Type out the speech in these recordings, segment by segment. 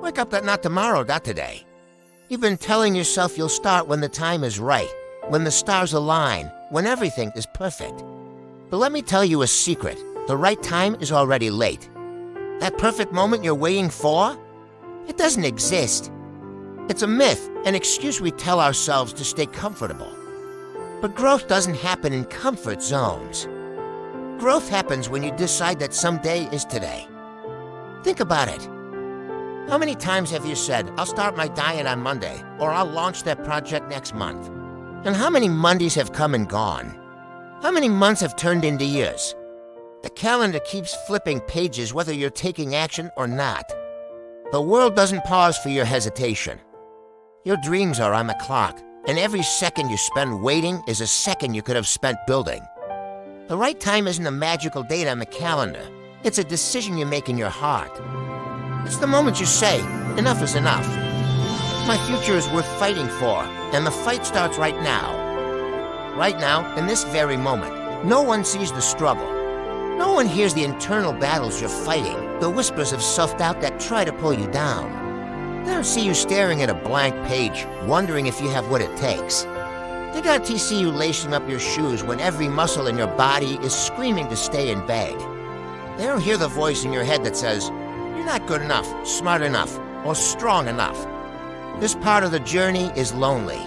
Wake up that not tomorrow, not today. You've been telling yourself you'll start when the time is right, when the stars align, when everything is perfect. But let me tell you a secret. The right time is already late. That perfect moment you're waiting for? It doesn't exist. It's a myth, an excuse we tell ourselves to stay comfortable. But growth doesn't happen in comfort zones. Growth happens when you decide that someday is today. Think about it. How many times have you said, I'll start my diet on Monday, or I'll launch that project next month? And how many Mondays have come and gone? How many months have turned into years? The calendar keeps flipping pages whether you're taking action or not. The world doesn't pause for your hesitation. Your dreams are on the clock, and every second you spend waiting is a second you could have spent building. The right time isn't a magical date on the calendar. It's a decision you make in your heart. It's the moment you say, enough is enough. My future is worth fighting for, and the fight starts right now. Right now, in this very moment, no one sees the struggle. No one hears the internal battles you're fighting, the whispers of self-doubt that try to pull you down. They don't see you staring at a blank page, wondering if you have what it takes. They don't see you lacing up your shoes when every muscle in your body is screaming to stay in bed. They don't hear the voice in your head that says, you're not good enough, smart enough, or strong enough. This part of the journey is lonely.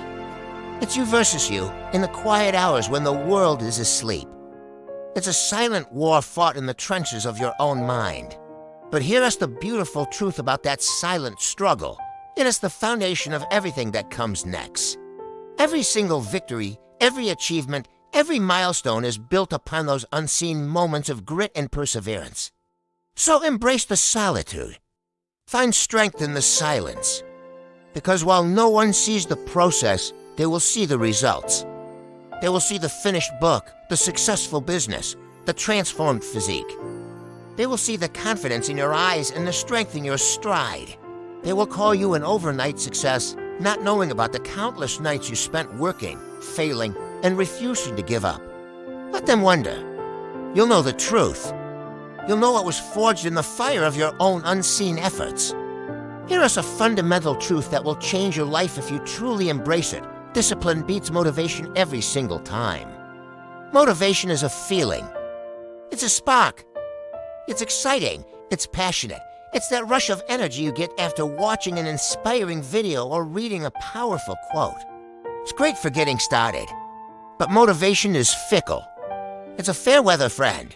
It's you versus you in the quiet hours when the world is asleep. It's a silent war fought in the trenches of your own mind. But hear us the beautiful truth about that silent struggle. It is the foundation of everything that comes next. Every single victory, every achievement, every milestone is built upon those unseen moments of grit and perseverance. So embrace the solitude. Find strength in the silence. Because while no one sees the process, they will see the results. They will see the finished book, the successful business, the transformed physique. They will see the confidence in your eyes and the strength in your stride. They will call you an overnight success, not knowing about the countless nights you spent working, failing, and refusing to give up. Let them wonder. You'll know the truth. You'll know what was forged in the fire of your own unseen efforts. Hear us a fundamental truth that will change your life if you truly embrace it. Discipline beats motivation every single time. Motivation is a feeling. It's a spark. It's exciting. It's passionate. It's that rush of energy you get after watching an inspiring video or reading a powerful quote. It's great for getting started. But motivation is fickle. It's a fair weather friend.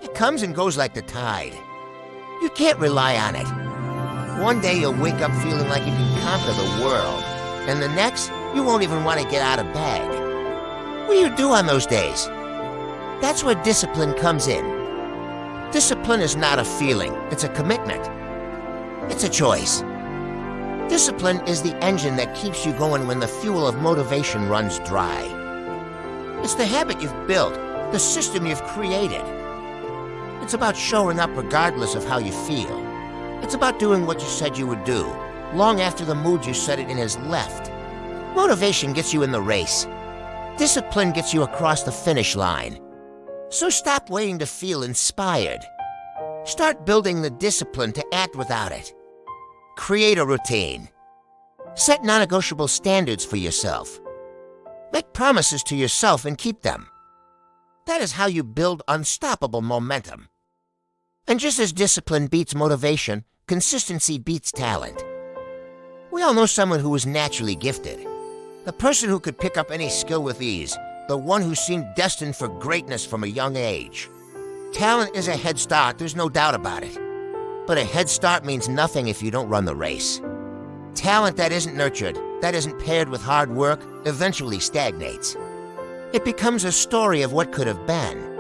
It comes and goes like the tide. You can't rely on it. One day you'll wake up feeling like you can conquer the world, and the next, you won't even want to get out of bed. What do you do on those days? That's where discipline comes in. Discipline is not a feeling, it's a commitment. It's a choice. Discipline is the engine that keeps you going when the fuel of motivation runs dry. It's the habit you've built, the system you've created. It's about showing up regardless of how you feel. It's about doing what you said you would do, long after the mood you set it in has left. Motivation gets you in the race. Discipline gets you across the finish line. So stop waiting to feel inspired. Start building the discipline to act without it. Create a routine. Set non-negotiable standards for yourself. Make promises to yourself and keep them. That is how you build unstoppable momentum. And just as discipline beats motivation, consistency beats talent. We all know someone who was naturally gifted. The person who could pick up any skill with ease. The one who seemed destined for greatness from a young age. Talent is a head start, there's no doubt about it. But a head start means nothing if you don't run the race. Talent that isn't nurtured, that isn't paired with hard work, eventually stagnates. It becomes a story of what could have been.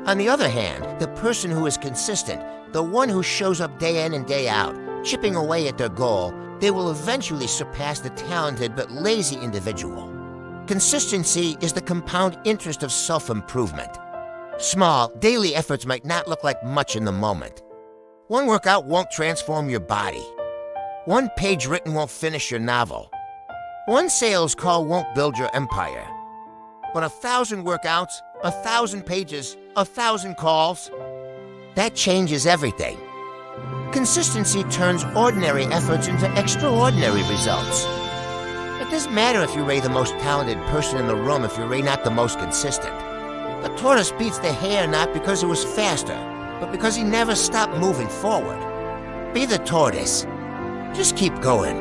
On the other hand, the person who is consistent, the one who shows up day in and day out, chipping away at their goal, they will eventually surpass the talented but lazy individual. Consistency is the compound interest of self-improvement. Small, daily efforts might not look like much in the moment. One workout won't transform your body. One page written won't finish your novel. One sales call won't build your empire. But 1,000 workouts, 1,000 pages, 1,000 calls, that changes everything. Consistency turns ordinary efforts into extraordinary results. It doesn't matter if you're the most talented person in the room if you're not the most consistent. The tortoise beats the hare not because it was faster, but because he never stopped moving forward. Be the tortoise. Just keep going.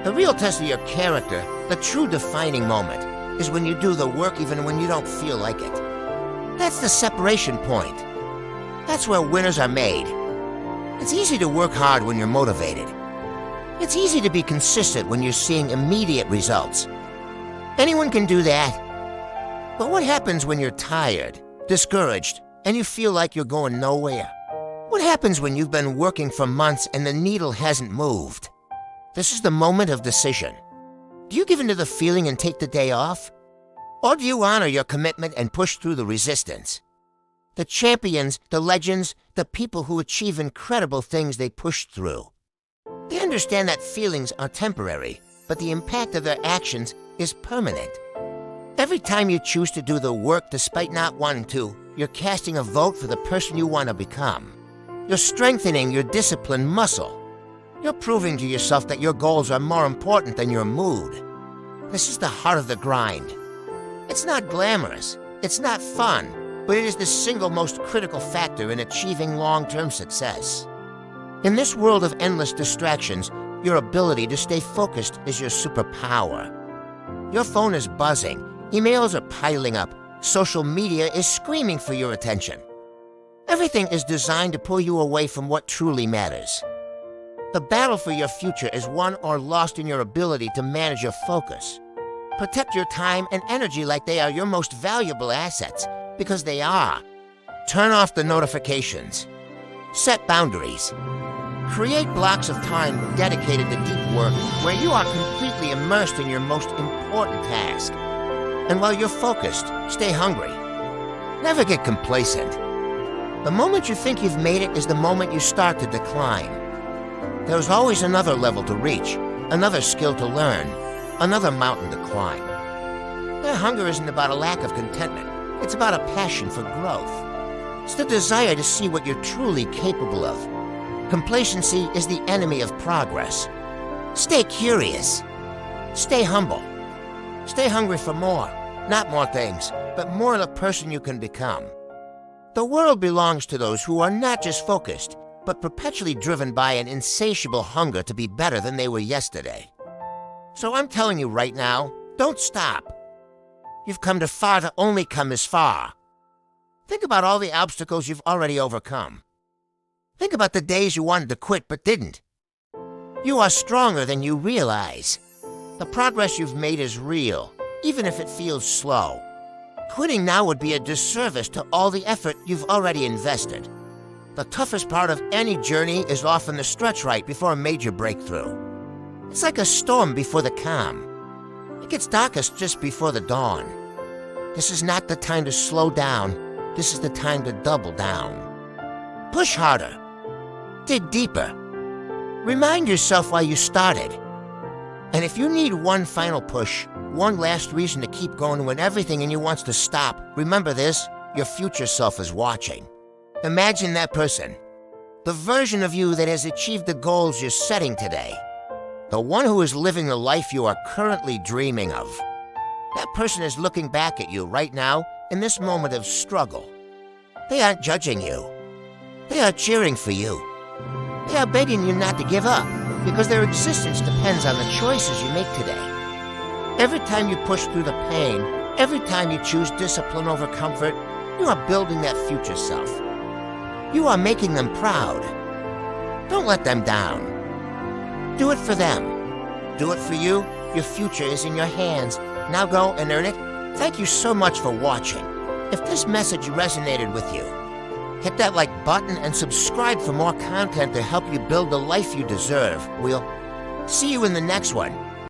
The real test of your character, the true defining moment, is when you do the work even when you don't feel like it. That's the separation point. That's where winners are made. It's easy to work hard when you're motivated. It's easy to be consistent when you're seeing immediate results. Anyone can do that. But what happens when you're tired, discouraged, and you feel like you're going nowhere? What happens when you've been working for months and the needle hasn't moved? This is the moment of decision. Do you give in to the feeling and take the day off? Or do you honor your commitment and push through the resistance? The champions, the legends, the people who achieve incredible things they push through. They understand that feelings are temporary, but the impact of their actions is permanent. Every time you choose to do the work despite not wanting to, you're casting a vote for the person you want to become. You're strengthening your discipline muscle. You're proving to yourself that your goals are more important than your mood. This is the heart of the grind. It's not glamorous, it's not fun, but it is the single most critical factor in achieving long-term success. In this world of endless distractions, your ability to stay focused is your superpower. Your phone is buzzing, emails are piling up, social media is screaming for your attention. Everything is designed to pull you away from what truly matters. The battle for your future is won or lost in your ability to manage your focus. Protect your time and energy like they are your most valuable assets, because they are. Turn off the notifications. Set boundaries. Create blocks of time dedicated to deep work where you are completely immersed in your most important task. And while you're focused, stay hungry. Never get complacent. The moment you think you've made it is the moment you start to decline. There's always another level to reach, another skill to learn, another mountain to climb. Their hunger isn't about a lack of contentment. It's about a passion for growth. It's the desire to see what you're truly capable of. Complacency is the enemy of progress. Stay curious. Stay humble. Stay hungry for more. Not more things, but more of the person you can become. The world belongs to those who are not just focused, but perpetually driven by an insatiable hunger to be better than they were yesterday. So I'm telling you right now, don't stop. You've come too far to only come as far. Think about all the obstacles you've already overcome. Think about the days you wanted to quit but didn't. You are stronger than you realize. The progress you've made is real, even if it feels slow. Quitting now would be a disservice to all the effort you've already invested. The toughest part of any journey is often the stretch right before a major breakthrough. It's like a storm before the calm. It gets darkest just before the dawn. This is not the time to slow down. This is the time to double down. Push harder. Dig deeper. Remind yourself why you started. And if you need one final push, one last reason to keep going when everything in you wants to stop, remember this, your future self is watching. Imagine that person. The version of you that has achieved the goals you're setting today. The one who is living the life you are currently dreaming of. That person is looking back at you right now in this moment of struggle. They aren't judging you. They are cheering for you. They are begging you not to give up, because their existence depends on the choices you make today. Every time you push through the pain, every time you choose discipline over comfort, you are building that future self. You are making them proud. Don't let them down. Do it for them. Do it for you. Your future is in your hands. Now go and earn it. Thank you so much for watching. If this message resonated with you, hit that like button and subscribe for more content to help you build the life you deserve. We'll see you in the next one.